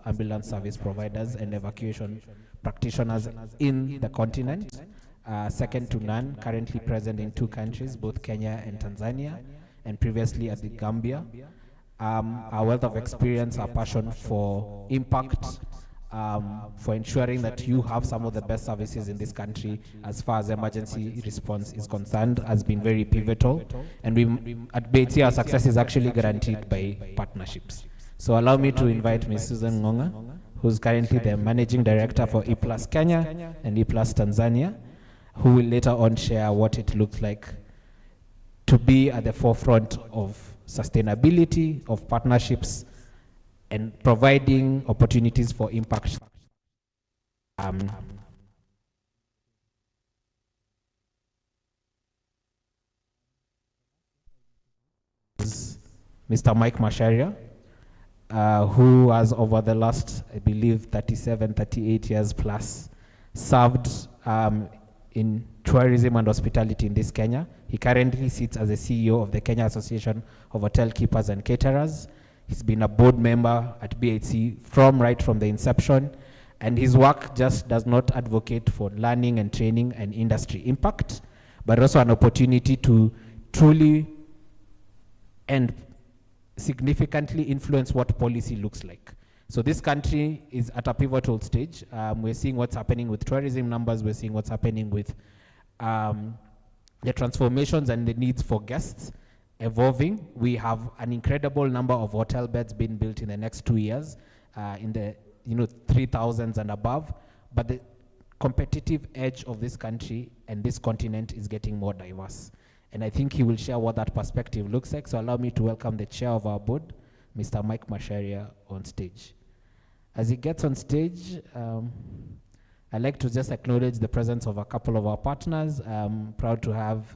ambulance service providers and evacuation practitioners in the continent, second to none, currently present in 2 countries, both Kenya and Tanzania, and previously at the Gambia. Our wealth of experience, our passion for impact, for ensuring that you have some of the best services in this country as far as emergency response is concerned has been very pivotal. And we at BIHC, our success is actually guaranteed by partnerships. So allow me to invite Ms. Susan Ngonga, who's currently the Managing Director for E+ Kenya and E+ Tanzania, who will later on share what it looks like to be at the forefront of sustainability, of partnerships, and providing opportunities for impact. Mr. Mike Masharia, who has over the last, I believe, 37, 38 years plus, served in tourism and hospitality in this Kenya. He currently sits as the CEO of the Kenya Association of Hotel Keepers and Caterers. He's been a board member at BIHC right from the inception, and his work just does not advocate for learning and training and industry impact, but also an opportunity to truly and significantly influence what policy looks like. So this country is at a pivotal stage. We're seeing what's happening with tourism numbers. We're seeing what's happening with the transformations and the needs for guests evolving. We have an incredible number of hotel beds being built in the next 2 years, in the 3,000s and above. But the competitive edge of this country and this continent is getting more diverse. And I think he will share what that perspective looks like. So allow me to welcome the chair of our board, Mr. Mike Masharia, on stage. As he gets on stage, I'd like to just acknowledge the presence of a couple of our partners. I'm proud to have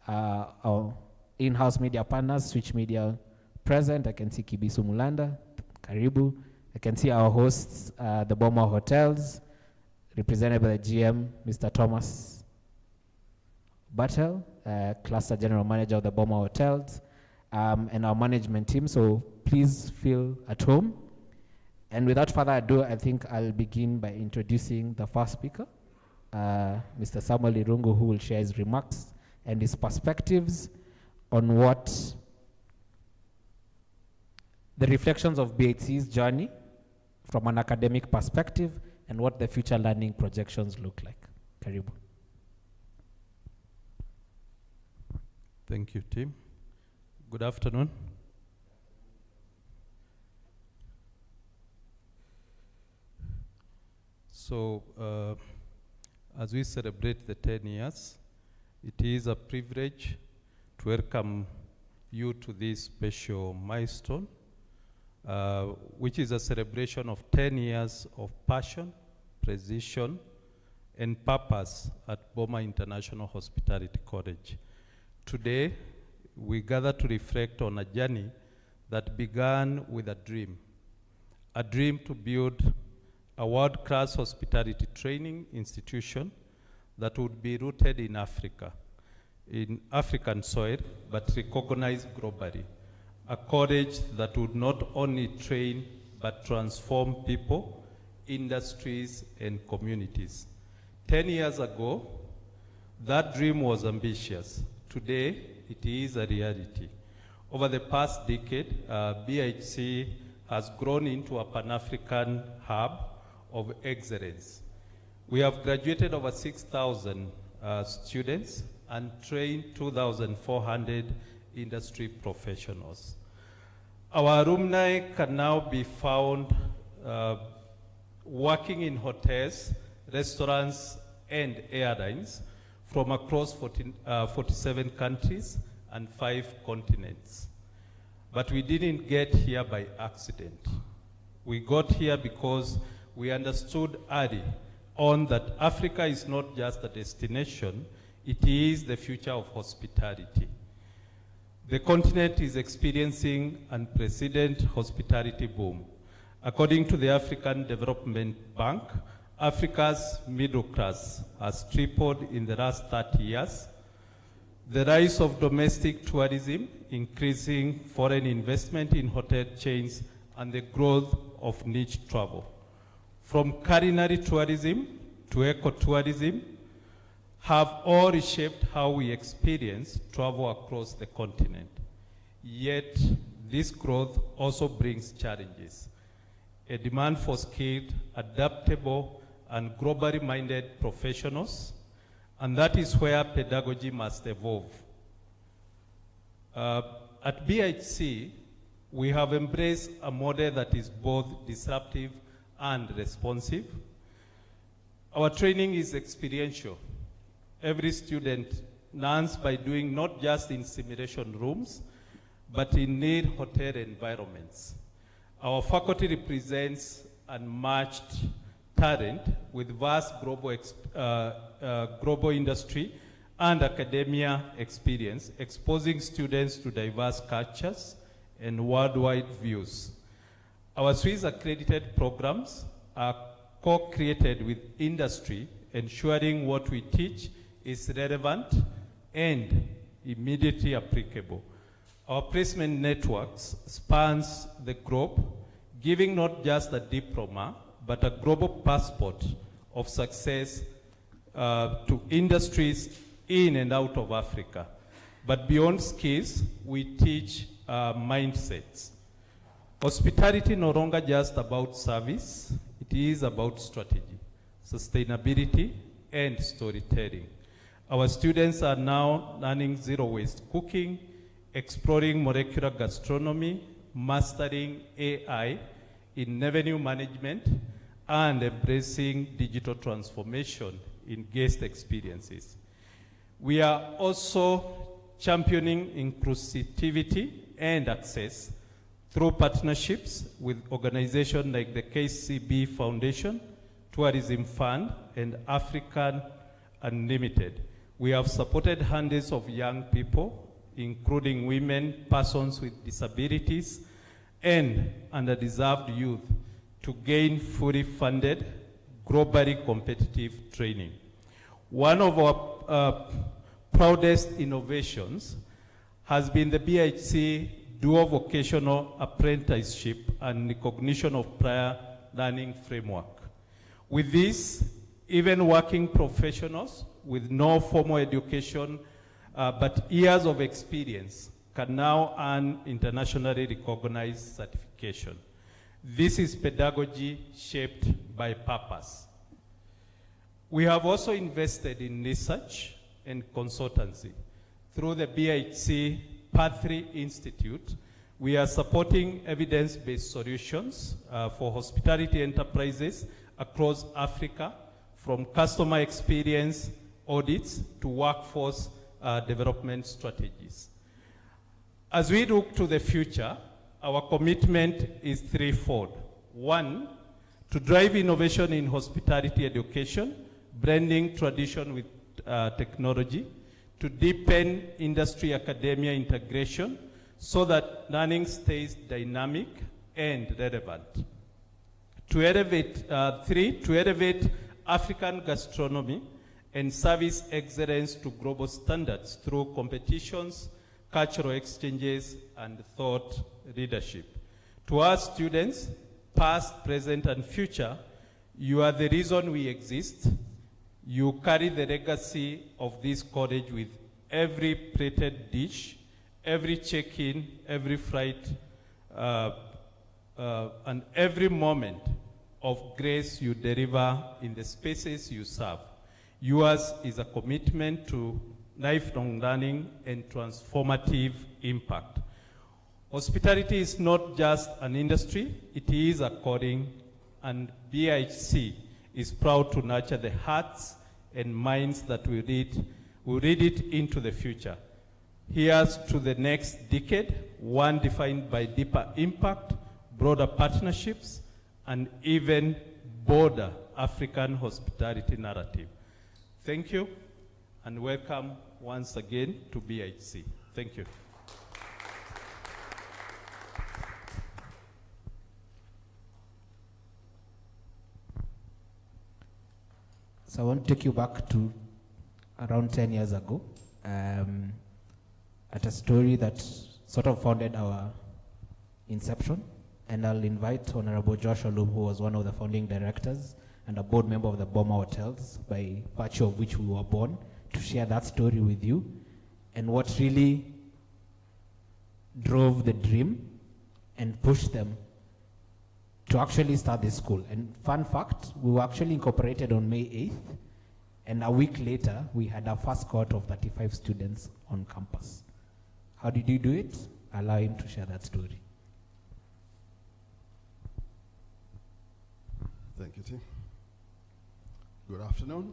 our in-house media partners, Switch Media, present. I can see Kibisu Mulanda, Karibu. I can see our hosts, the Boma Hotels, represented by the GM, Mr. Thomas Battle, Cluster General Manager of the Boma Hotels, and our management team. So please feel at home. And without further ado, I think I'll begin by introducing the first speaker, Mr. Samuel Irungu, who will share his remarks and his perspectives on what the reflections of BIHC's journey from an academic perspective and what the future learning projections look like. Karibu. Thank you, Tim. Good afternoon. So, as we celebrate the 10 years, it is a privilege to welcome you to this special milestone, which is a celebration of 10 years of passion, precision, and purpose at Boma International Hospitality College. Today, we gather to reflect on a journey that began with a dream to build a world-class hospitality training institution that would be rooted in Africa, in African soil, but recognized globally. A college that would not only train, but transform people, industries, and communities. 10 years ago, that dream was ambitious. Today, it is a reality. Over the past decade, BIHC has grown into a Pan-African hub of excellence. We have graduated over 6,000 students and trained 2,400 industry professionals. Our alumni can now be found working in hotels, restaurants, and airlines from across 47 countries and 5 continents. But we didn't get here by accident. We got here because we understood early on that Africa is not just a destination, it is the future of hospitality. The continent is experiencing unprecedented hospitality boom. According to the African Development Bank, Africa's middle class has tripled in the last 30 years. The rise of domestic tourism, increasing foreign investment in hotel chains, and the growth of niche travel. From culinary tourism to ecotourism have all reshaped how we experience travel across the continent. Yet, this growth also brings challenges. A demand for skilled, adaptable, and globally minded professionals, and that is where pedagogy must evolve. At BIHC, we have embraced a model that is both disruptive and responsive. Our training is experiential. Every student learns by doing not just in simulation rooms, but in near hotel environments. Our faculty represents unmatched talent with vast global industry and academia experience, exposing students to diverse cultures and worldwide views. Our Swiss accredited programs are co-created with industry, ensuring what we teach is relevant and immediately applicable. Our placement networks spans the globe, giving not just a diploma, but a global passport of success to industries in and out of Africa. But beyond skills, we teach mindsets. Hospitality no longer just about service, it is about strategy, sustainability, and storytelling. Our students are now learning zero-waste cooking, exploring molecular gastronomy, mastering AI in revenue management, and embracing digital transformation in guest experiences. We are also championing inclusivity and access through partnerships with organizations like the KCB Foundation, Tourism Fund, and African Unlimited. We have supported hundreds of young people, including women, persons with disabilities, and underdeserved youth, to gain fully funded, globally competitive training. One of our proudest innovations has been the BIHC dual vocational apprenticeship and recognition of prior learning framework. With this, even working professionals with no formal education but years of experience can now earn internationally recognized certification. This is pedagogy shaped by purpose. We have also invested in research and consultancy. Through the BIHC Path 3 Institute, we are supporting evidence-based solutions for hospitality enterprises across Africa, from customer experience audits to workforce development strategies. As we look to the future, our commitment is threefold. One, to drive innovation in hospitality education, blending tradition with technology, to deepen industry-academia integration so that learning stays dynamic and relevant. To elevate, to elevate African gastronomy and service excellence to global standards through competitions, cultural exchanges, and thought leadership. To our students, past, present, and future, you are the reason we exist. You carry the legacy of this college with every plated dish, every check-in, every flight, and every moment of grace you deliver in the spaces you serve. Yours is a commitment to lifelong learning and transformative impact. Hospitality is not just an industry, it is a calling, and BIHC is proud to nurture the hearts and minds that will lead it into the future. Here's to the next decade, one defined by deeper impact, broader partnerships, and even broader African hospitality narrative. Thank you, and welcome once again to BIHC. Thank you. So I want to take you back to around 10 years ago, at a story that sort of founded our inception. and I'll invite Honorable Josh Olum, who was one of the founding directors and a board member of the Boma Hotels, by virtue of which we were born, to share that story with you and what really drove the dream and pushed them to actually start this school. And fun fact, we were actually incorporated on May 8th, and a week later, we had our first cohort of 35 students on campus. How did you do it? Allow him to share that story. Thank you, Tim. Good afternoon.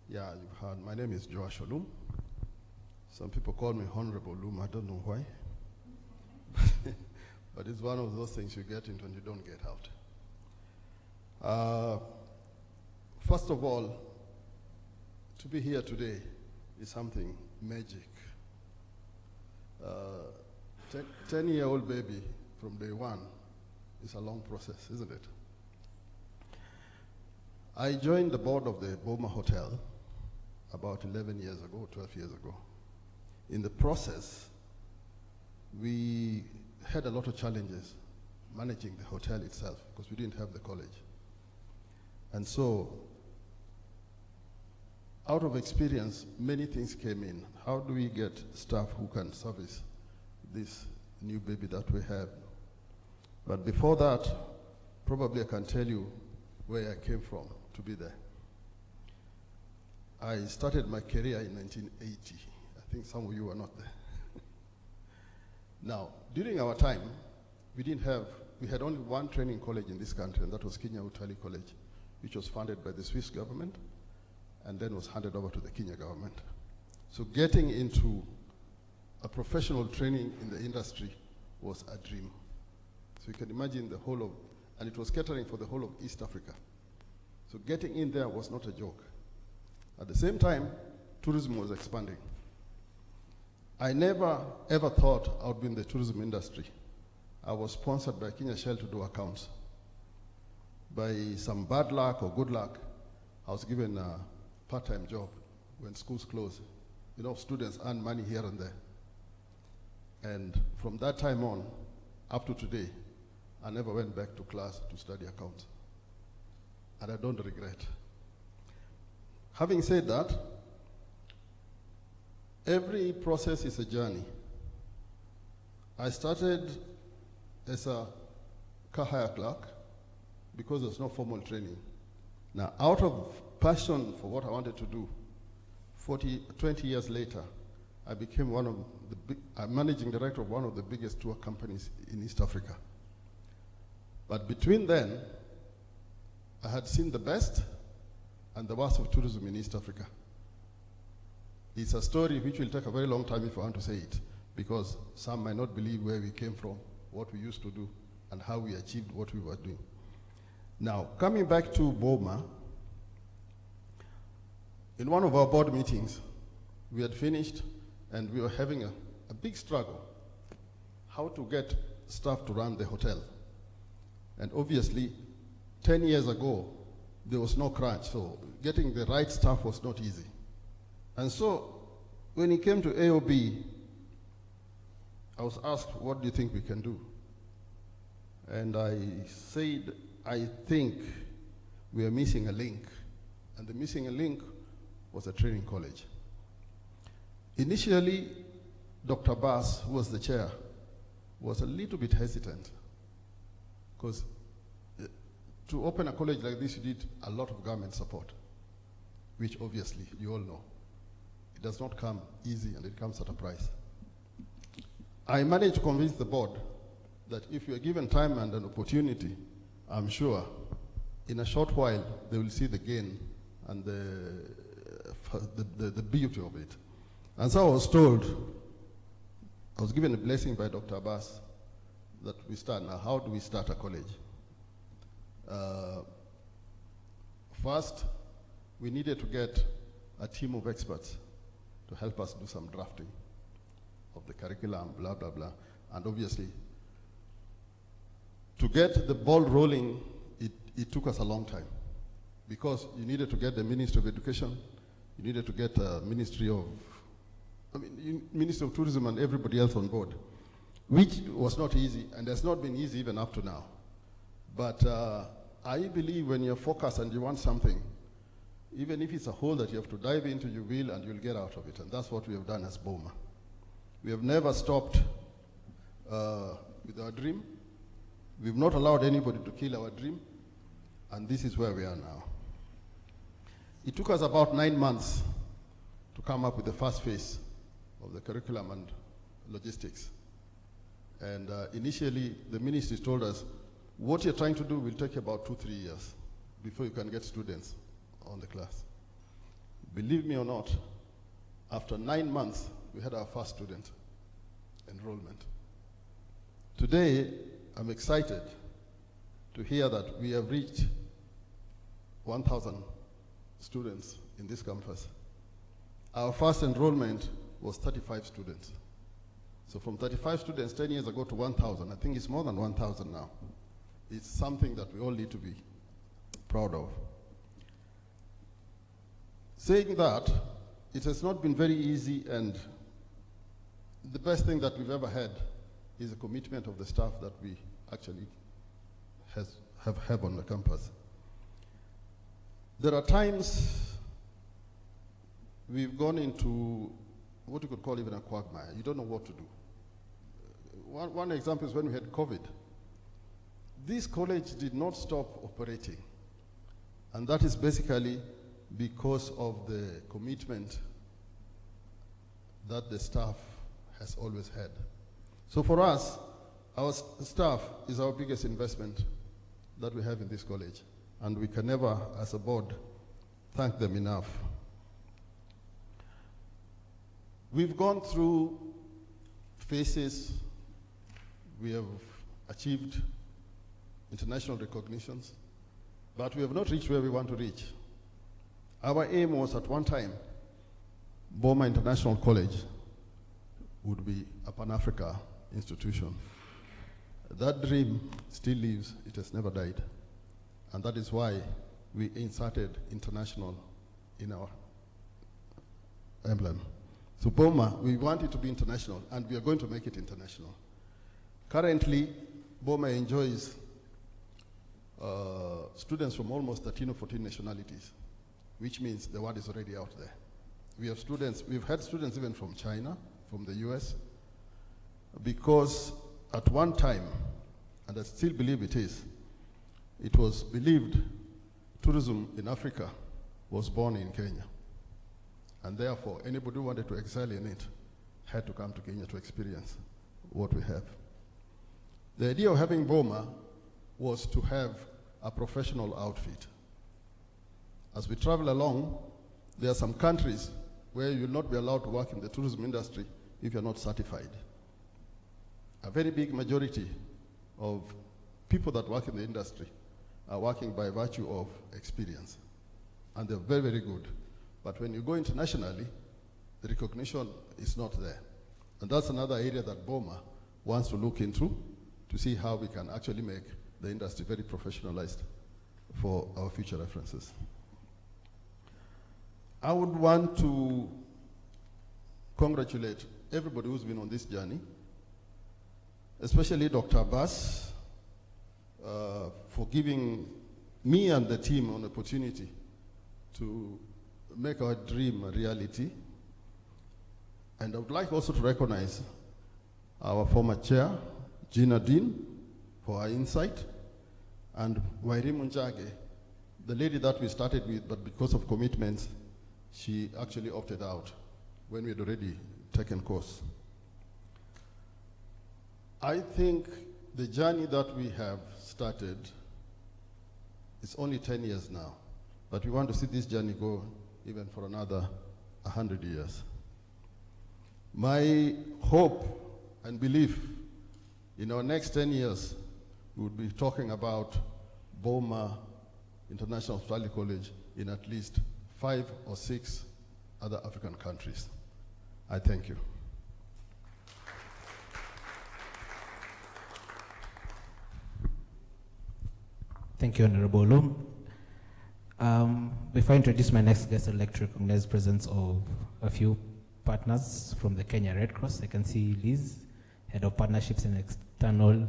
Yeah, you've heard, my name is Josh Olum. Some people call me Honorable Olum, I don't know why. But it's one of those things you get into and you don't get out. First of all, to be here today is something magic. 10-year-old baby from day one is a long process, isn't it? I joined the board of the Boma Hotel about 11 years ago, 12 years ago. In the process, we had a lot of challenges managing the hotel itself because we didn't have the college. And so, out of experience, many things came in. How do we get staff who can service this new baby that we have? But before that, probably I can tell you where I came from to be there. I started my career in 1980. I think some of you were not there. Now, during our time, we had only one training college in this country, and that was Kenya Utali College, which was funded by the Swiss government, and then was handed over to the Kenya government. So getting into a professional training in the industry was a dream. So you can imagine the whole of, and it was catering for the whole of East Africa. So getting in there was not a joke. At the same time, tourism was expanding. I never ever thought I would be in the tourism industry. I was sponsored by Kenya Shell to do accounts. By some bad luck or good luck, I was given a part-time job when schools closed. You know, students earn money here and there. And from that time on, up to today, I never went back to class to study accounts. And I don't regret. Having said that, every process is a journey. I started as a car hire clerk because there's no formal training. Now, out of passion for what I wanted to do, 20 years later, I became I'm managing director of one of the biggest tour companies in East Africa. But between then, I had seen the best and the worst of tourism in East Africa. It's a story which will take a very long time if I want to say it, because some might not believe where we came from, what we used to do, and how we achieved what we were doing. Now, coming back to Boma, in one of our board meetings, we had finished and we were having a big struggle, how to get staff to run the hotel. And obviously, 10 years ago, there was no crunch, so getting the right staff was not easy. And so, when it came to AOB, I was asked, what do you think we can do? And I said, I think we are missing a link. And the missing a link was a training college. Initially, Dr. Bass, who was the chair, was a little bit hesitant, because to open a college like this, you need a lot of government support, which obviously you all know. It does not come easy, and it comes at a price. I managed to convince the board that if you are given time and an opportunity, I'm sure in a short while they will see the gain and the beauty of it. And so I was told, I was given a blessing by Dr. Abbas that we start now. How do we start a college? First, we needed to get a team of experts to help us do some drafting of the curriculum, blah, blah, blah. And obviously, to get the ball rolling, it took us a long time, because you needed to get the Ministry of Education, you needed to get Ministry of Tourism and everybody else on board. which was not easy, and has not been easy even up to now. But I believe when you're focused and you want something, even if it's a hole that you have to dive into, you will, and you'll get out of it. And that's what we have done as BOMA. We have never stopped with our dream. We've not allowed anybody to kill our dream. And this is where we are now. It took us about 9 months to come up with the first phase of the curriculum and logistics. And initially, the ministry told us, what you're trying to do will take about 2-3 years before you can get students on the class. Believe me or not, after 9 months, we had our first student enrollment. Today, I'm excited to hear that we have reached 1,000 students in this campus. Our first enrollment was 35 students. So from 35 students 10 years ago to 1,000, I think it's more than 1,000 now. It's something that we all need to be proud of. Saying that, it has not been very easy, and the best thing that we've ever had is the commitment of the staff that we actually have on the campus. There are times we've gone into what you could call even a quagmire. You don't know what to do. One example is when we had COVID. This college did not stop operating, and that is basically because of the commitment that the staff has always had. So for us, our staff is our biggest investment that we have in this college, and we can never, as a board, thank them enough. We've gone through phases. We have achieved international recognitions, but we have not reached where we want to reach. Our aim was at one time, BOMA International College would be a Pan-Africa institution. That dream still lives, it has never died. And that is why we inserted international in our emblem. So BOMA, we want it to be international, and we are going to make it international. Currently, BOMA enjoys students from almost 13 or 14 nationalities, which means the word is already out there. We have students, we've had students even from China, from the US, because at one time, and I still believe it was believed tourism in Africa was born in Kenya. And therefore, anybody who wanted to excel in it had to come to Kenya to experience what we have. The idea of having BOMA was to have a professional outfit. As we travel along, there are some countries where you'll not be allowed to work in the tourism industry if you're not certified. A very big majority of people that work in the industry are working by virtue of experience. And they're very, very good. But when you go internationally, the recognition is not there. And that's another area that BOMA wants to look into to see how we can actually make the industry very professionalized for our future references. I would want to congratulate everybody who's been on this journey, especially Dr. Abbas, for giving me and the team an opportunity to make our dream a reality. And I would like also to recognize our former chair, Gina Dean, for her insight, and Wairimu Njage, the lady that we started with, but because of commitments, she actually opted out when we had already taken course. I think the journey that we have started is only 10 years now, but we want to see this journey go even for another 100 years. My hope and belief in our next 10 years, we would be talking about BOMA International Hospitality College in at least 5 or 6 other African countries. I thank you. Thank you, Honorable Olum. Before I introduce my next guest, I'd like to recognize the presence of a few partners from the Kenya Red Cross. I can see Liz Head of Partnerships and External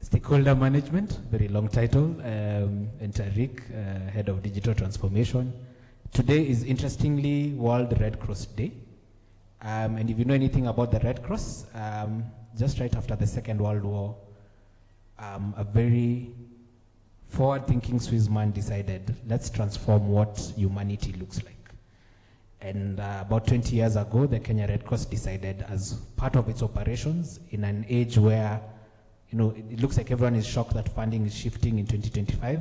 Stakeholder Management, very long title, and Tariq, Head of Digital Transformation. Today is interestingly World Red Cross Day. And if you know anything about the Red Cross, just right after the Second World War, a very forward-thinking Swiss man decided, let's transform what humanity looks like. And about 20 years ago, the Kenya Red Cross decided, as part of its operations, in an age where it looks like everyone is shocked that funding is shifting in 2025,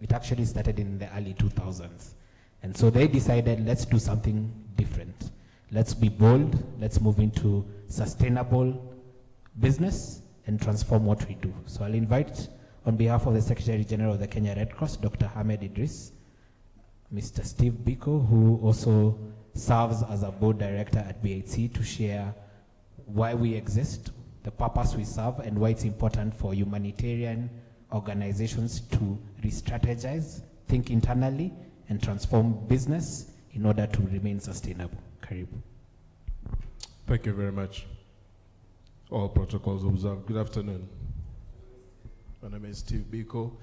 it actually started in the early 2000s. And so they decided, let's do something different. Let's be bold, let's move into sustainable business and transform what we do. So I'll invite, on behalf of the Secretary General of the Kenya Red Cross, Dr. Ahmed Idris, Mr. Steve Biko, who also serves as a board director at BIHC, to share why we exist, the purpose we serve, and why it's important for humanitarian organizations to re-strategize, think internally, and transform business in order to remain sustainable. Karibu. Thank you very much. All protocols observed. Good afternoon. My name is Steve Biko.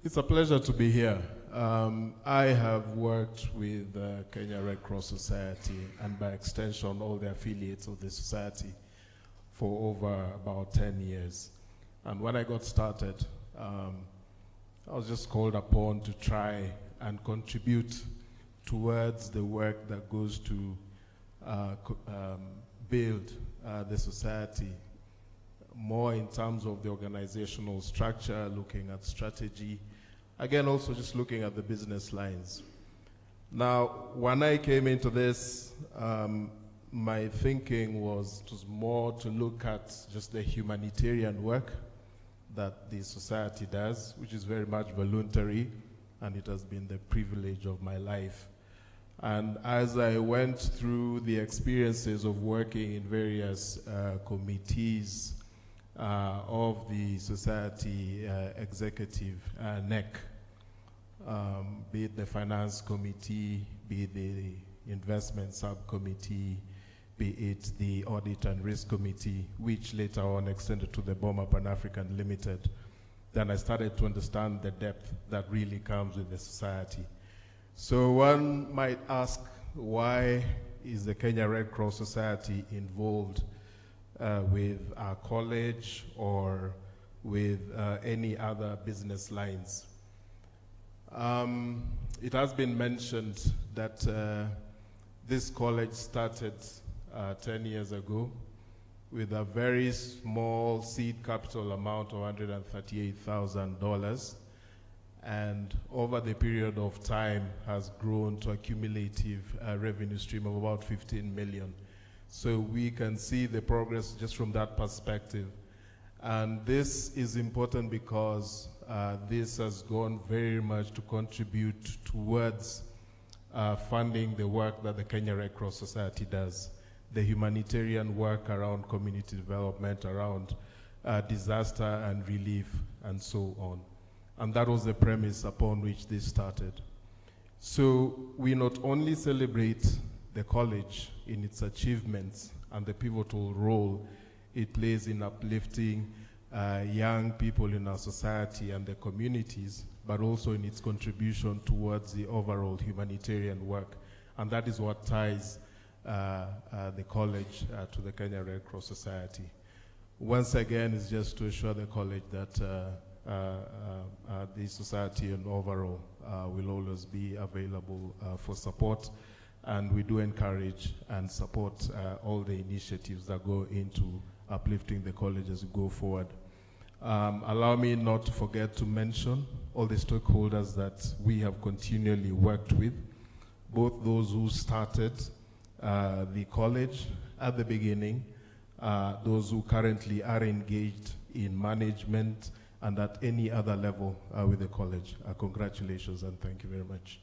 It's a pleasure to be here. I have worked with Kenya Red Cross Society, and by extension all the affiliates of the society, for over about 10 years. And when I got started, I was just called upon to try and contribute towards the work that goes to build the society, more in terms of the organizational structure, looking at strategy, again also just looking at the business lines. Now, when I came into this, my thinking was more to look at just the humanitarian work that the society does, which is very much voluntary, and it has been the privilege of my life. And as I went through the experiences of working in various committees of the society executive NEC, be it the finance committee, be it the investment subcommittee, be it the audit and risk committee, which later on extended to the BOMA Pan-African Limited, then I started to understand the depth that really comes with the society. So one might ask, why is the Kenya Red Cross Society involved with our college or with any other business lines? It has been mentioned that this college started 10 years ago with a very small seed capital amount of $138,000, and over the period of time has grown to a cumulative revenue stream of about 15 million. So we can see the progress just from that perspective. And this is important because this has gone very much to contribute towards funding the work that the Kenya Red Cross Society does, the humanitarian work around community development, around disaster and relief, and so on. And that was the premise upon which this started. So we not only celebrate the college in its achievements and the pivotal role it plays in uplifting young people in our society and the communities, but also in its contribution towards the overall humanitarian work. And that is what ties the college to the Kenya Red Cross Society. Once again, it's just to assure the college that the society and overall will always be available for support, and we do encourage and support all the initiatives that go into uplifting the college as we go forward. Allow me not to forget to mention all the stakeholders that we have continually worked with, both those who started the college at the beginning, those who currently are engaged in management and at any other level with the college. Congratulations and thank you very much.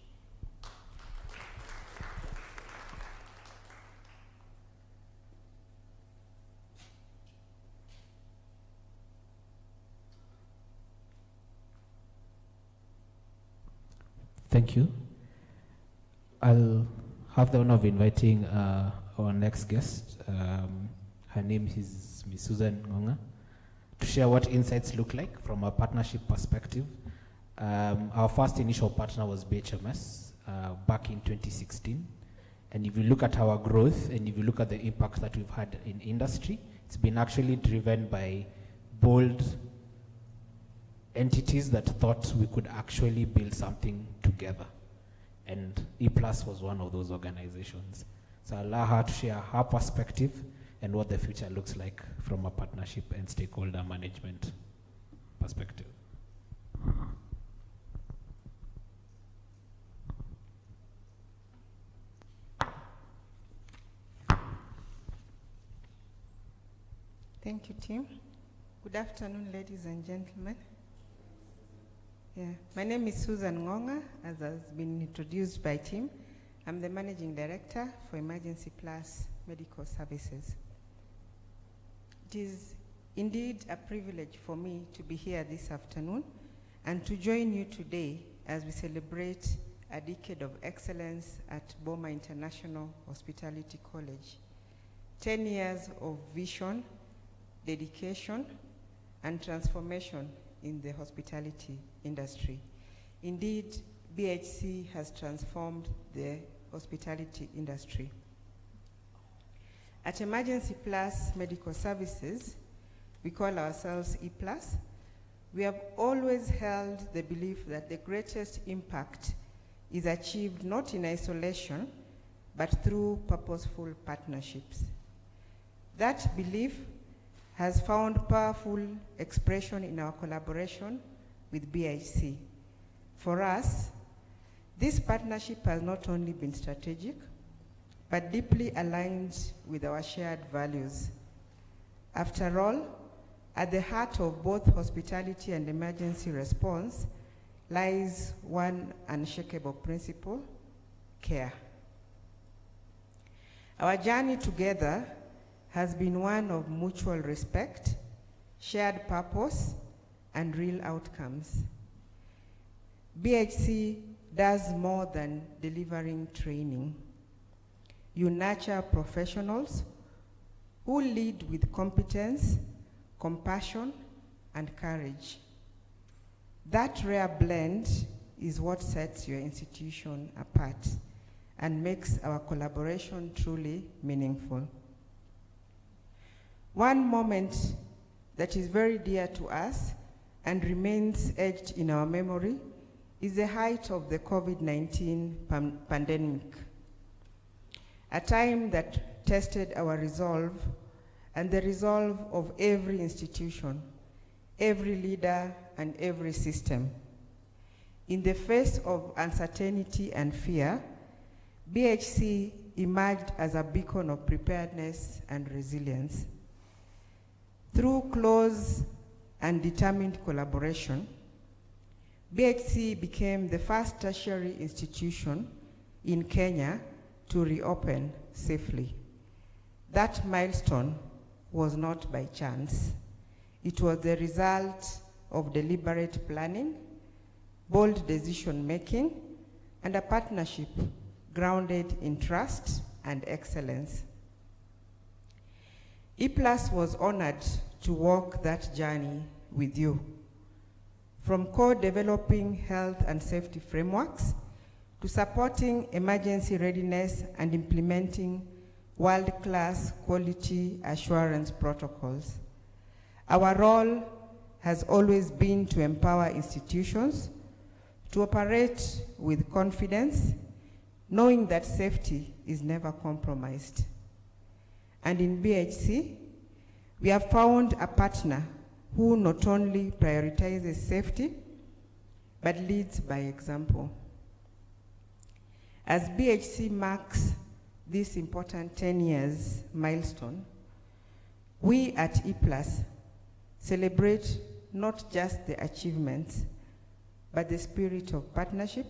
Thank you. I'll have the honor of inviting our next guest, Her name is Ms. Susan Ngonga, to share what insights look like from a partnership perspective. Our first initial partner was BHMS back in 2016. And if you look at our growth and if you look at the impact that we've had in industry, it's been actually driven by bold entities that thought we could actually build something together. And E-Plus was one of those organizations. So I'll allow her to share her perspective and what the future looks like from a partnership and stakeholder management perspective. Thank you, Tim. Good afternoon, ladies and gentlemen. My name is Susan Ngonga, as has been introduced by Tim. I'm the Managing Director for Emergency Plus Medical Services. It is indeed a privilege for me to be here this afternoon and to join you today as we celebrate a decade of excellence at Boma International Hospitality College. 10 years of vision, dedication, and transformation in the hospitality industry. Indeed, BIHC has transformed the hospitality industry. At Emergency Plus Medical Services, we call ourselves E-Plus. We have always held the belief that the greatest impact is achieved not in isolation, but through purposeful partnerships. That belief has found powerful expression in our collaboration with BIHC. For us, this partnership has not only been strategic, but deeply aligned with our shared values. After all, at the heart of both hospitality and emergency response lies one unshakable principle: care. Our journey together has been one of mutual respect, shared purpose, and real outcomes. BIHC does more than delivering training. You nurture professionals who lead with competence, compassion, and courage. That rare blend is what sets your institution apart and makes our collaboration truly meaningful. One moment that is very dear to us and remains etched in our memory is the height of the COVID-19 pandemic, a time that tested our resolve and the resolve of every institution, every leader, and every system. In the face of uncertainty and fear, BIHC emerged as a beacon of preparedness and resilience. Through close and determined collaboration, BIHC became the first tertiary institution in Kenya to reopen safely. That milestone was not by chance. It was the result of deliberate planning, bold decision-making, and a partnership grounded in trust and excellence. E-Plus was honored to walk that journey with you. From co-developing health and safety frameworks to supporting emergency readiness and implementing world-class quality assurance protocols. Our role has always been to empower institutions to operate with confidence, knowing that safety is never compromised. And in BIHC, we have found a partner who not only prioritizes safety, but leads by example. As BIHC marks this important 10 years milestone, we at E-Plus celebrate not just the achievements, but the spirit of partnership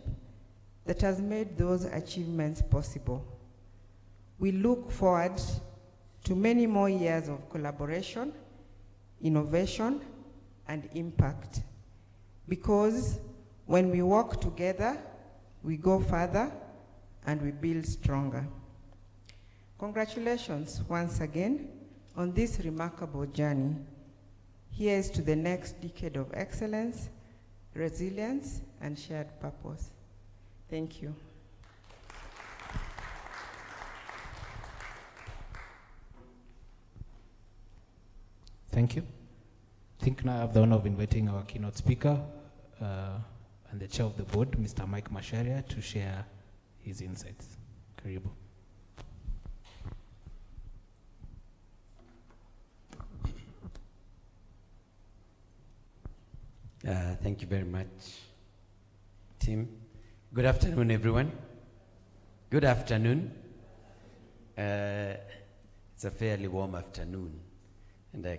that has made those achievements possible. We look forward to many more years of collaboration, innovation, and impact. Because when we work together, we go further and we build stronger. Congratulations once again on this remarkable journey. Here's to the next decade of excellence, resilience, and shared purpose. Thank you. Thank you. I think now I have the honor of inviting our keynote speaker and the chair of the board, Mr. Mike Masharia, to share his insights. Karibu. Thank you very much, Tim. Good afternoon, everyone. Good afternoon. It's a fairly warm afternoon, and I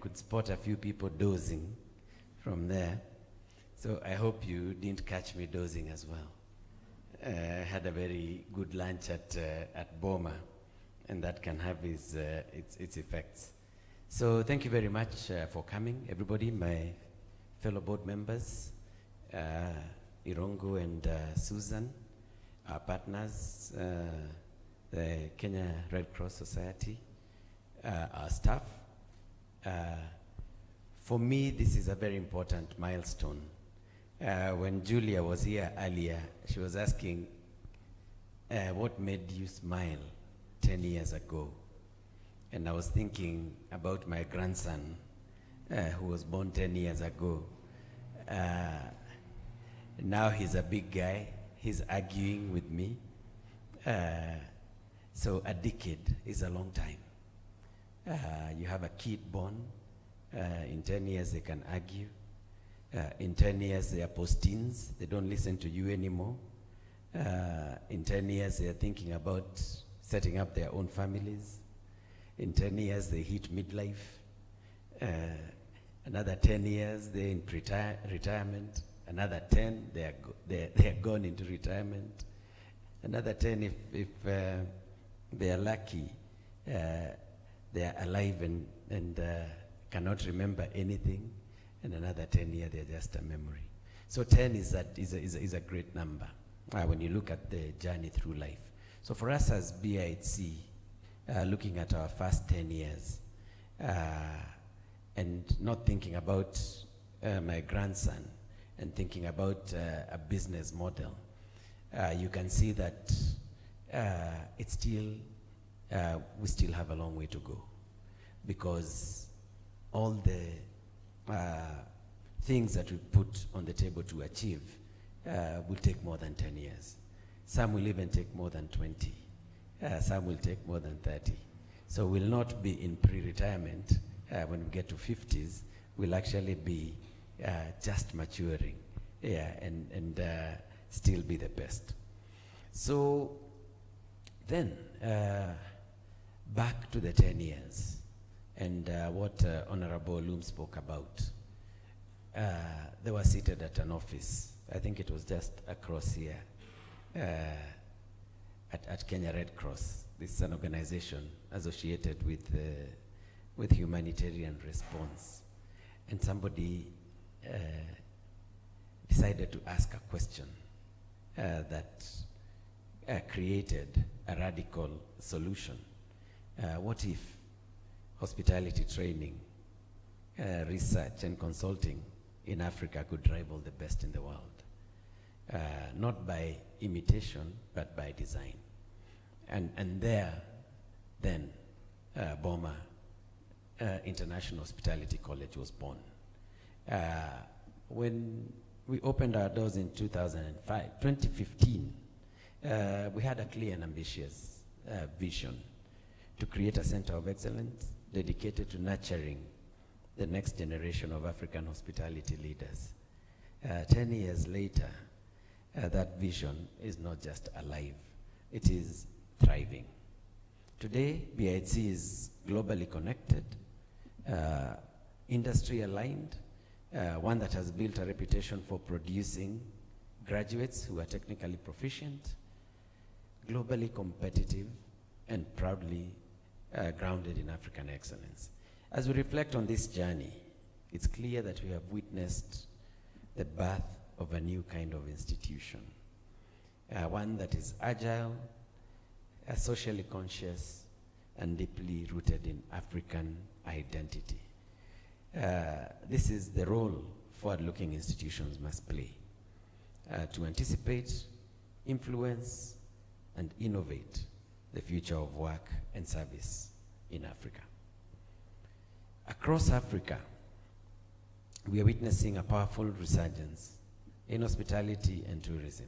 could spot a few people dozing from there. So I hope you didn't catch me dozing as well. I had a very good lunch at Boma, and that can have its effects. So thank you very much for coming, everybody, my fellow board members, Irongo and Susan, our partners, the Kenya Red Cross Society, our staff. For me, this is a very important milestone. When Julia was here earlier, she was asking, what made you smile 10 years ago? And I was thinking about my grandson, who was born 10 years ago. Now he's a big guy. He's arguing with me. So a decade is a long time. You have a kid born. In 10 years, they can argue. In 10 years, they are post-teens. They don't listen to you anymore. In 10 years, they are thinking about setting up their own families. In 10 years, they hit midlife. Another 10 years, they're in retirement. Another 10, they are gone into retirement. Another 10, if they are lucky, they are alive and cannot remember anything. And another 10 years, they're just a memory. So 10 is a great number when you look at the journey through life. So for us as BIHC, looking at our first 10 years, and not thinking about my grandson and thinking about a business model, you can see that it's still, we still have a long way to go, because all the things that we put on the table to achieve will take more than 10 years. Some will even take more than 20. Some will take more than 30. So we'll not be in pre-retirement when we get to 50s. We'll actually be just maturing, and still be the best. So then, back to the 10 years, and what Honorable Loom spoke about. They were seated at an office. I think it was just across here, at Kenya Red Cross. This is an organization associated with humanitarian response. And somebody decided to ask a question that created a radical solution. What if hospitality training, research and consulting in Africa could rival the best in the world? Not by imitation, but by design. And there, then, Boma International Hospitality College was born. When we opened our doors in 2015, we had a clear and ambitious vision to create a center of excellence dedicated to nurturing the next generation of African hospitality leaders. 10 years later, that vision is not just alive, it is thriving. Today, BIHC is globally connected, industry aligned, one that has built a reputation for producing graduates who are technically proficient, globally competitive, and proudly grounded in African excellence. As we reflect on this journey, it's clear that we have witnessed the birth of a new kind of institution, one that is agile, socially conscious, and deeply rooted in African identity. This is the role forward-looking institutions must play to anticipate, influence, and innovate the future of work and service in Africa. Across Africa, we are witnessing a powerful resurgence in hospitality and tourism.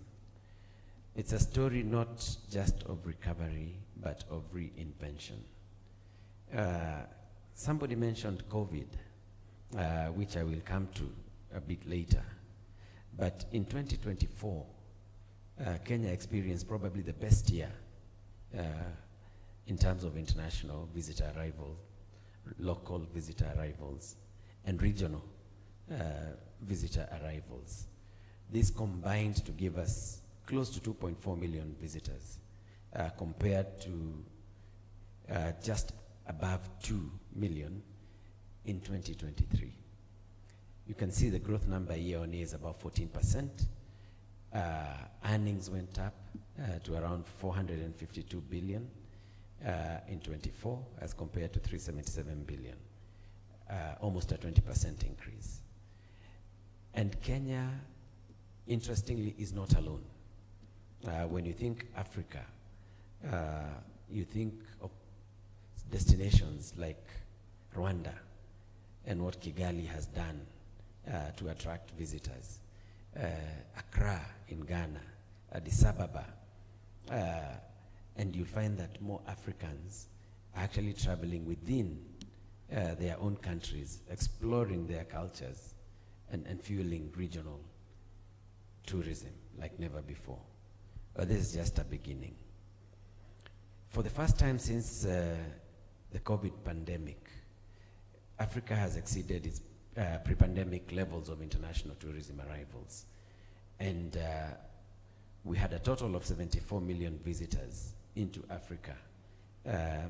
It's a story not just of recovery, but of reinvention. Somebody mentioned COVID, which I will come to a bit later. But in 2024, Kenya experienced probably the best year in terms of international visitor arrival, local visitor arrivals, and regional visitor arrivals. This combined to give us close to 2.4 million visitors, compared to just above 2 million in 2023. You can see the growth number year on year is about 14%. Earnings went up to around 452 billion in 24 as compared to 377 billion, almost a 20% increase. And Kenya, interestingly, is not alone. When you think Africa, you think of destinations like Rwanda and what Kigali has done to attract visitors. Accra in Ghana, Addis Ababa, and you'll find that more Africans are actually traveling within their own countries, exploring their cultures and fueling regional tourism like never before. But this is just a beginning. For the first time since the COVID pandemic, Africa has exceeded its pre-pandemic levels of international tourism arrivals. And we had a total of 74 million visitors into Africa,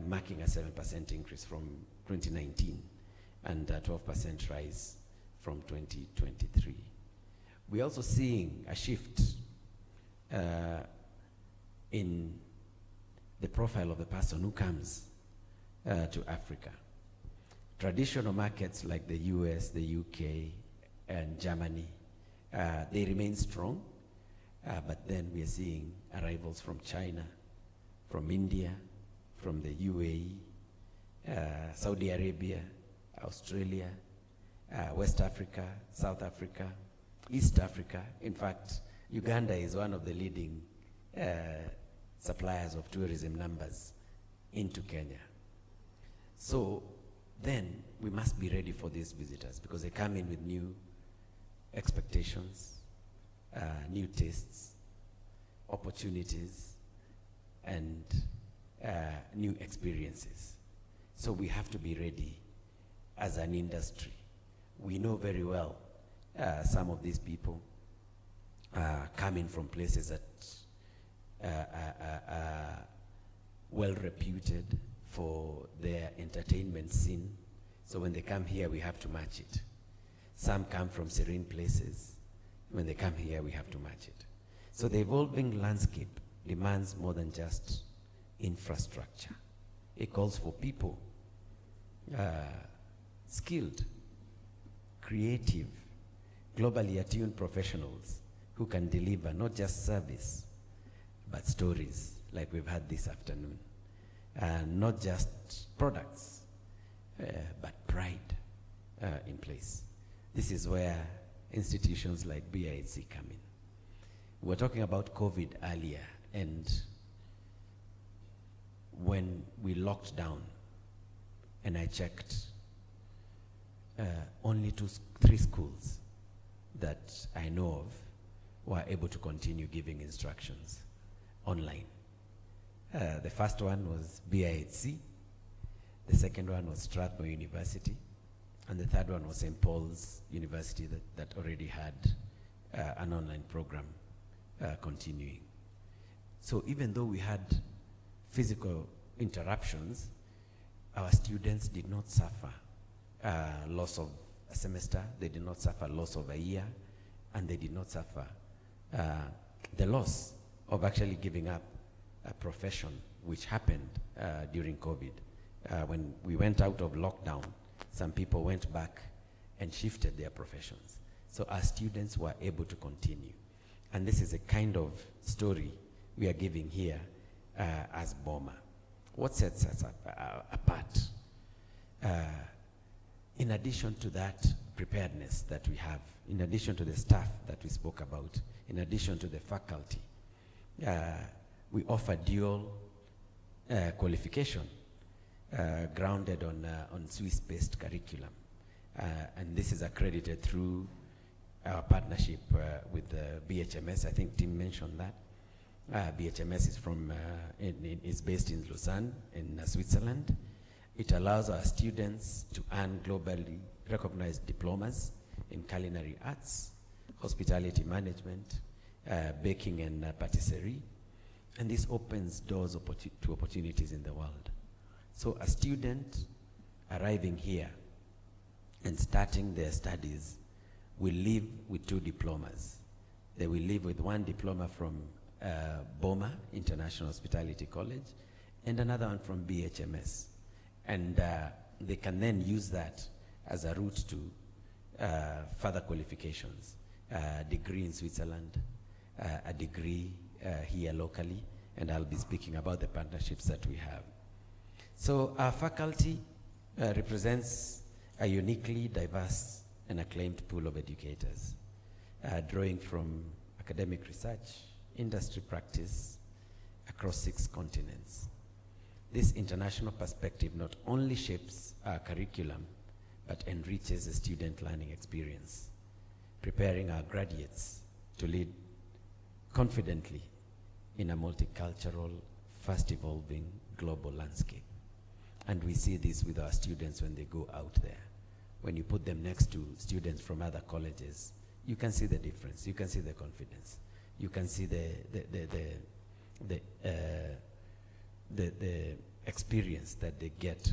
marking a 7% increase from 2019 and a 12% rise from 2023. We're also seeing a shift in the profile of the person who comes to Africa. Traditional markets like the US, the UK, and Germany, they remain strong, but then we are seeing arrivals from China, from India, from the UAE, Saudi Arabia, Australia, West Africa, South Africa, East Africa. In fact, Uganda is one of the leading suppliers of tourism numbers into Kenya. So then we must be ready for these visitors because they come in with new expectations, new tastes, opportunities, and new experiences. So we have to be ready as an industry. We know very well some of these people coming from places that are well reputed for their entertainment scene. So when they come here, we have to match it. Some come from serene places. When they come here, we have to match it. So the evolving landscape demands more than just infrastructure. It calls for people, skilled, creative, globally attuned professionals who can deliver not just service, but stories like we've had this afternoon. Not just products, but pride in place. This is where institutions like BIHC come in. We were talking about COVID earlier, and when we locked down, and I checked, only 3 schools that I know of were able to continue giving instructions online. The first one was BIHC, the second one was Strathmore University, and the third one was St. Paul's University that already had an online program continuing. So even though we had physical interruptions, our students did not suffer loss of a semester, they did not suffer loss of a year, and they did not suffer the loss of actually giving up a profession which happened during COVID. When we went out of lockdown, some people went back and shifted their professions. So our students were able to continue. And this is a kind of story we are giving here as BOMA. What sets us apart? In addition to that preparedness that we have, in addition to the staff that we spoke about, in addition to the faculty, we offer dual qualification grounded on Swiss-based curriculum. And this is accredited through our partnership with BHMS. I think Tim mentioned that. BHMS is is based in Lausanne, in Switzerland. It allows our students to earn globally recognized diplomas in culinary arts, hospitality management, baking and patisserie. And this opens doors to opportunities in the world. So a student arriving here and starting their studies will leave with 2 diplomas. They will leave with 1 diploma from BOMA, International Hospitality College, and another one from BHMS. And they can then use that as a route to further qualifications, a degree in Switzerland, a degree here locally, and I'll be speaking about the partnerships that we have. So our faculty represents a uniquely diverse and acclaimed pool of educators, drawing from academic research, industry practice across 6 continents. This international perspective not only shapes our curriculum, but enriches the student learning experience, preparing our graduates to lead confidently in a multicultural, fast-evolving global landscape. And we see this with our students when they go out there. When you put them next to students from other colleges, you can see the difference. You can see the confidence. You can see the experience that they get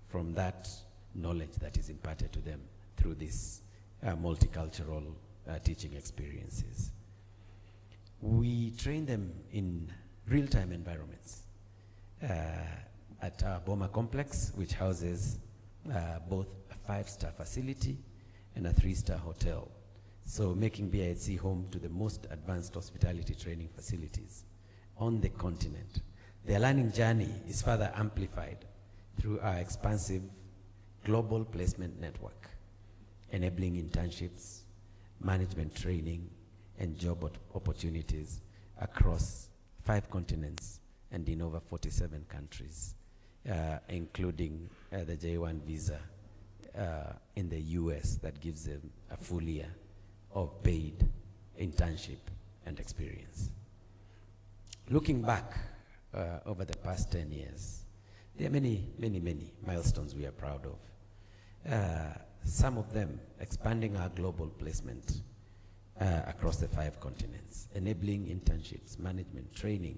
from that knowledge that is imparted to them through these multicultural teaching experiences. We train them in real-time environments at our BOMA complex, which houses both a 5-star facility and a 3-star hotel. So making BIHC home to the most advanced hospitality training facilities on the continent. Their learning journey is further amplified through our expansive global placement network, enabling internships, management training, and job opportunities across 5 continents and in over 47 countries, including the J1 visa in the US that gives them a full year of paid internship and experience. Looking back over the past 10 years, there are many, many, many milestones we are proud of. Some of them expanding our global placement across the 5 continents, enabling internships, management, training,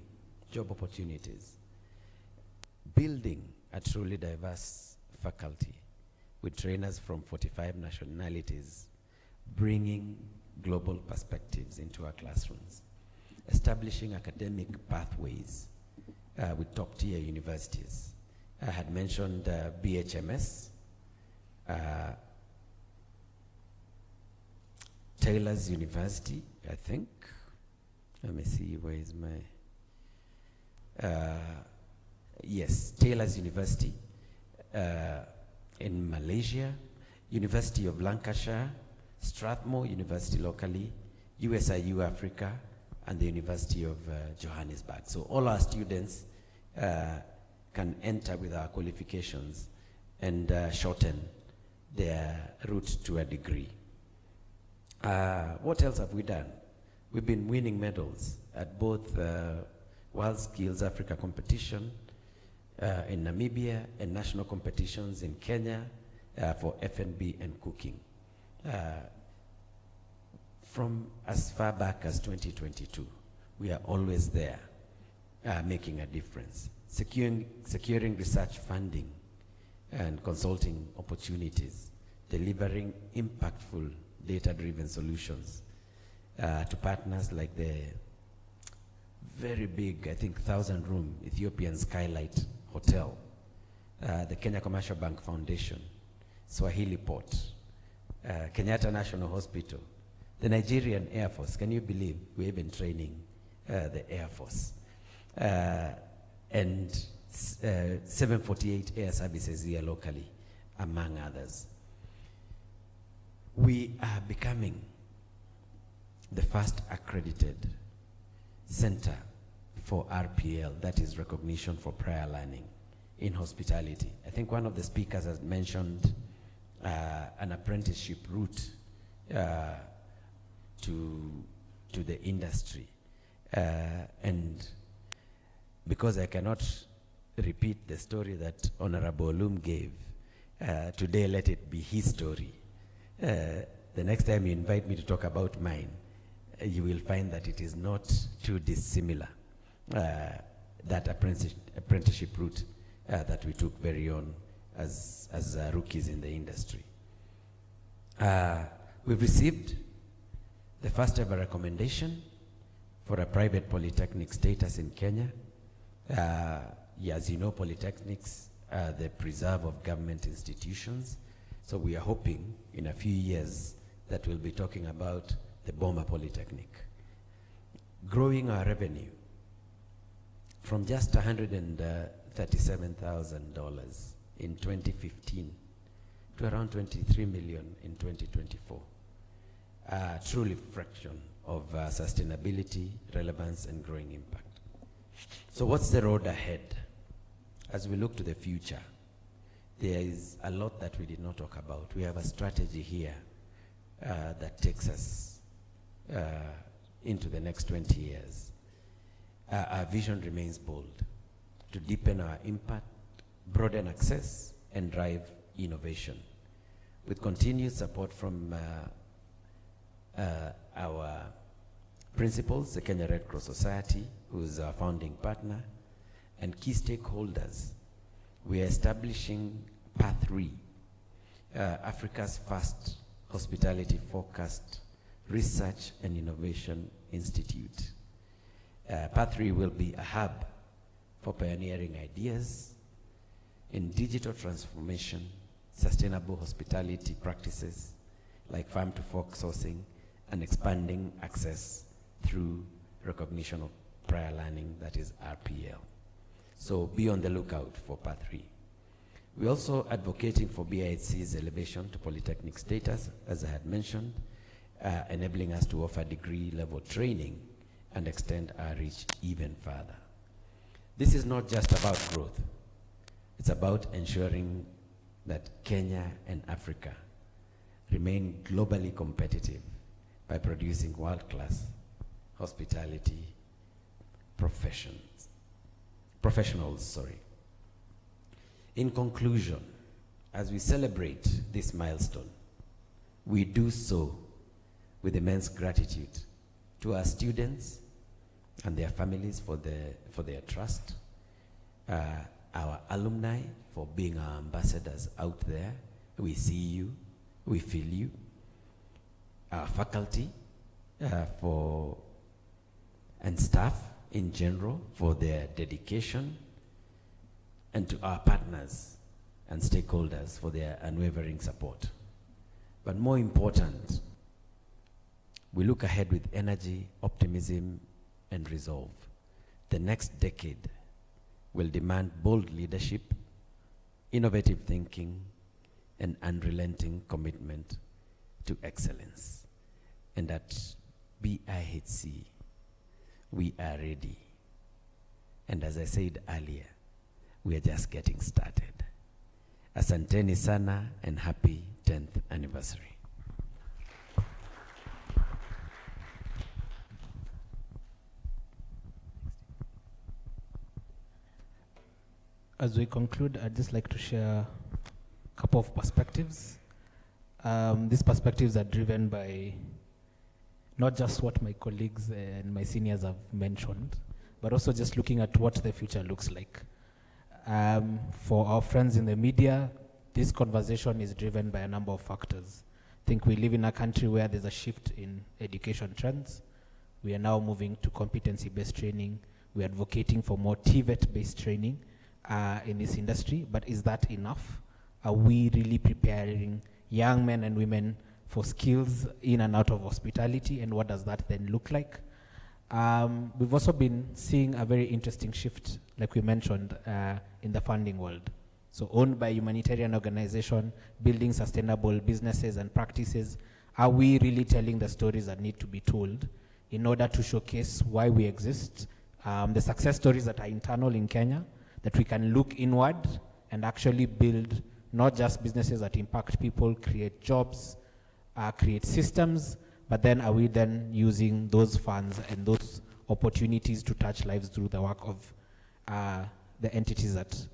job opportunities, building a truly diverse faculty with trainers from 45 nationalities, bringing global perspectives into our classrooms, establishing academic pathways with top-tier universities. I had mentioned BHMS, Taylor's University, I think. Let me see, where is my... yes, Taylor's University in Malaysia, University of Lancashire, Strathmore University locally, USIU Africa, and the University of Johannesburg. So all our students can enter with our qualifications and shorten their route to a degree. What else have we done? We've been winning medals at both World Skills Africa competition in Namibia and national competitions in Kenya for F&B and cooking. From as far back as 2022, we are always there making a difference, securing research funding and consulting opportunities, delivering impactful data-driven solutions to partners like the very big, I think 1,000-room Ethiopian skylight hotel, the Kenya Commercial Bank Foundation, Swahili Port, Kenyatta National Hospital, the Nigerian Air Force. Can you believe we've been training the Air Force? And 748 air services here locally, among others. We are becoming the first accredited center for RPL, that is recognition for prior learning in hospitality. I think one of the speakers has mentioned an apprenticeship route to the industry. And because I cannot repeat the story that Honorable Olum gave, today let it be his story. The next time you invite me to talk about mine, you will find that it is not too dissimilar, that apprenticeship route that we took very on as rookies in the industry. We've received the first ever recommendation for a private polytechnic status in Kenya. As you know, polytechnics are the preserve of government institutions. So we are hoping in a few years that we'll be talking about the Boma Polytechnic. Growing our revenue from just $137,000 in 2015 to around 23 million in 2024. A true reflection of sustainability, relevance, and growing impact. So what's the road ahead? As we look to the future, there is a lot that we did not talk about. We have a strategy here that takes us into the next 20 years. Our vision remains bold: to deepen our impact, broaden access, and drive innovation. With continued support from our principals, the Kenya Red Cross Society, who is our founding partner, and key stakeholders, we are establishing PATH3, Africa's first hospitality-focused research and innovation institute. PATH3 will be a hub for pioneering ideas in digital transformation, sustainable hospitality practices like farm-to-fork sourcing, and expanding access through recognition of prior learning, that is RPL. So be on the lookout for PATH3. We're also advocating for BIHC's elevation to polytechnic status, as I had mentioned, enabling us to offer degree-level training and extend our reach even further. This is not just about growth. It's about ensuring that Kenya and Africa remain globally competitive by producing world-class hospitality professionals. In conclusion, as we celebrate this milestone, we do so with immense gratitude to our students and their families for their trust, our alumni for being our ambassadors out there. We see you, we feel you. Our faculty and staff in general for their dedication, and to our partners and stakeholders for their unwavering support. But more important, we look ahead with energy, optimism, and resolve. The next decade will demand bold leadership, innovative thinking, and unrelenting commitment to excellence. And at BIHC, we are ready. And as I said earlier, we are just getting started. Asanteni sana and happy 10th anniversary. As we conclude, I'd just like to share a couple of perspectives. These perspectives are driven by not just what my colleagues and my seniors have mentioned, but also just looking at what the future looks like. For our friends in the media, this conversation is driven by a number of factors. I think we live in a country where there's a shift in education trends. We are now moving to competency-based training. We are advocating for more TVET-based training in this industry, but is that enough? Are we really preparing young men and women for skills in and out of hospitality, and what does that then look like? We've also been seeing a very interesting shift, like we mentioned, in the funding world. So owned by humanitarian organization, building sustainable businesses and practices. Are we really telling the stories that need to be told in order to showcase why we exist? The success stories that are internal in Kenya, that we can look inward and actually build not just businesses that impact people, create jobs, create systems, but then are we then using those funds and those opportunities to touch lives through the work of the entities that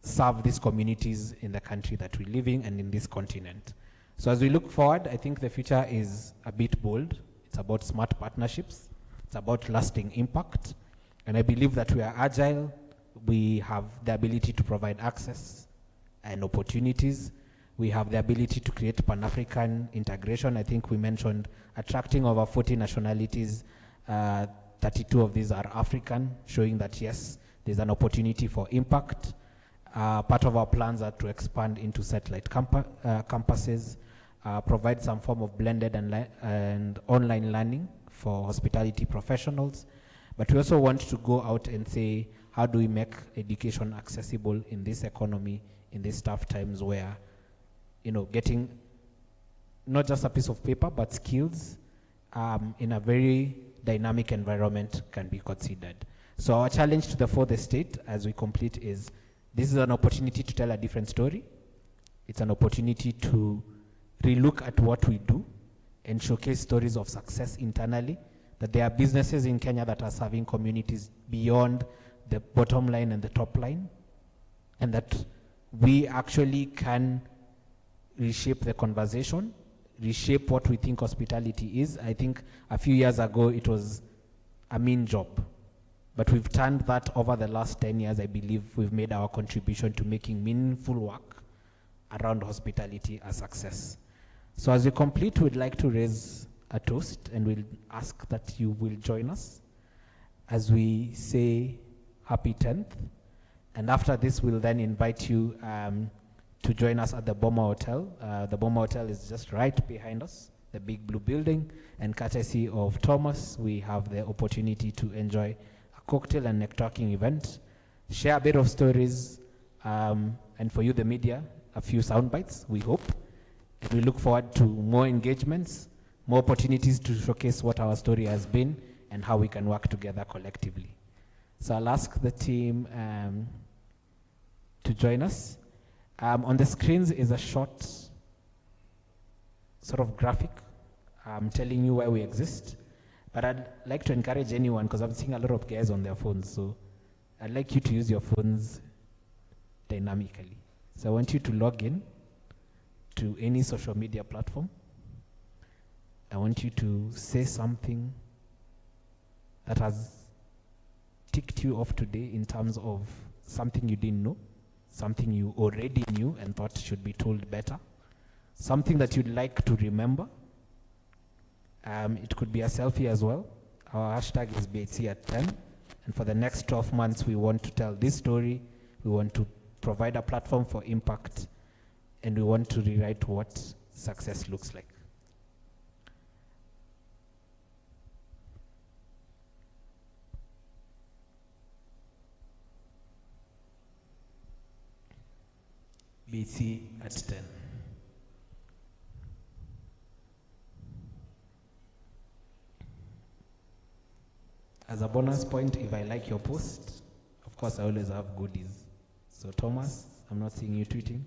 serve these communities in the country that we live in and in this continent. So as we look forward, I think the future is a bit bold. It's about smart partnerships. It's about lasting impact. And I believe that we are agile. We have the ability to provide access and opportunities. We have the ability to create Pan-African integration. I think we mentioned attracting over 40 nationalities. 32 of these are African, showing that yes, there's an opportunity for impact. Part of our plans are to expand into satellite campuses, provide some form of blended and online learning for hospitality professionals. But we also want to go out and say, how do we make education accessible in this economy, in these tough times where, getting not just a piece of paper, but skills in a very dynamic environment can be considered. So our challenge to the fourth estate as we complete is, this is an opportunity to tell a different story. It's an opportunity to relook at what we do and showcase stories of success internally, that there are businesses in Kenya that are serving communities beyond the bottom line and the top line, and that we actually can reshape the conversation, reshape what we think hospitality is. I think a few years ago it was a mean job, but we've turned that over the last 10 years. I believe we've made our contribution to making meaningful work around hospitality a success. So as we complete, we'd like to raise a toast, and we'll ask that you will join us as we say happy 10th. And after this, we'll then invite you to join us at the Boma Hotel. The Boma Hotel is just right behind us, the big blue building, and courtesy of Thomas, we have the opportunity to enjoy a cocktail and networking event, share a bit of stories, and for you, the media, a few sound bites, we hope. And we look forward to more engagements, more opportunities to showcase what our story has been and how we can work together collectively. So I'll ask the team to join us. On the screens is a short sort of graphic telling you why we exist. But I'd like to encourage anyone, because I'm seeing a lot of guys on their phones, so I'd like you to use your phones dynamically. So I want you to log in to any social media platform. I want you to say something that has ticked you off today in terms of something you didn't know, something you already knew and thought should be told better, something that you'd like to remember. It could be a selfie as well. Our hashtag is BIHC at 10. And for the next 12 months, we want to tell this story. We want to provide a platform for impact, and we want to rewrite what success looks like. BIHC at 10. As a bonus point, if I like your post, of course I always have goodies. So Thomas, I'm not seeing you tweeting.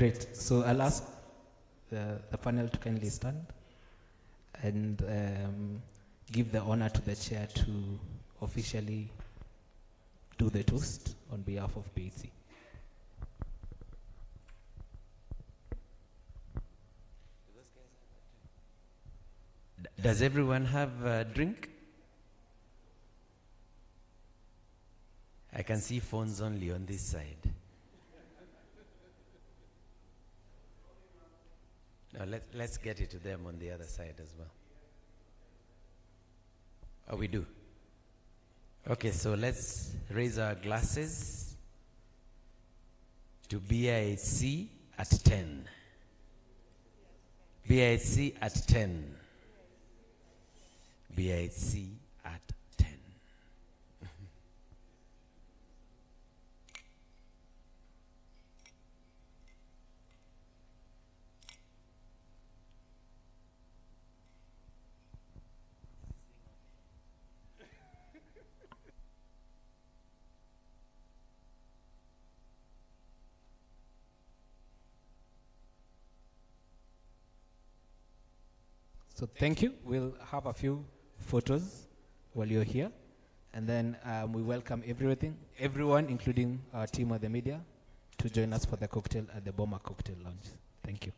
Great. So I'll ask the panel to kindly stand and give the honor to the chair to officially do the toast on behalf of BIHC. Does everyone have a drink? I can see phones only on this side. No, let's get it to them on the other side as well. Oh, we do. Okay, so let's raise our glasses to BIHC at 10. BIHC at 10. BIHC at 10. So thank you. We'll have a few photos while you're here. And then we welcome everyone, including our team of the media, to join us for the cocktail at the Boma Cocktail Lounge. Thank you.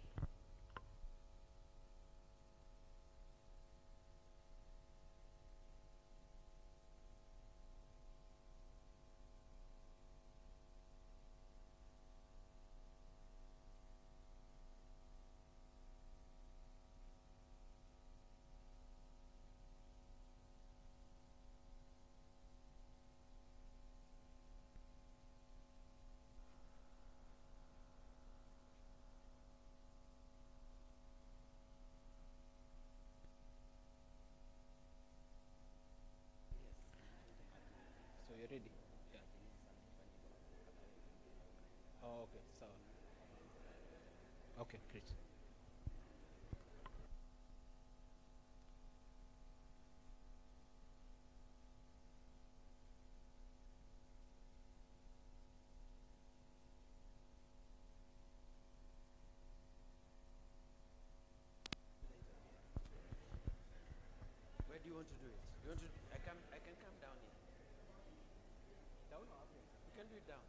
So you're ready? Yeah. Oh, okay. So, okay, great. Where do you want to do it? You want to? I can come down here. Down? Okay. You can do it down.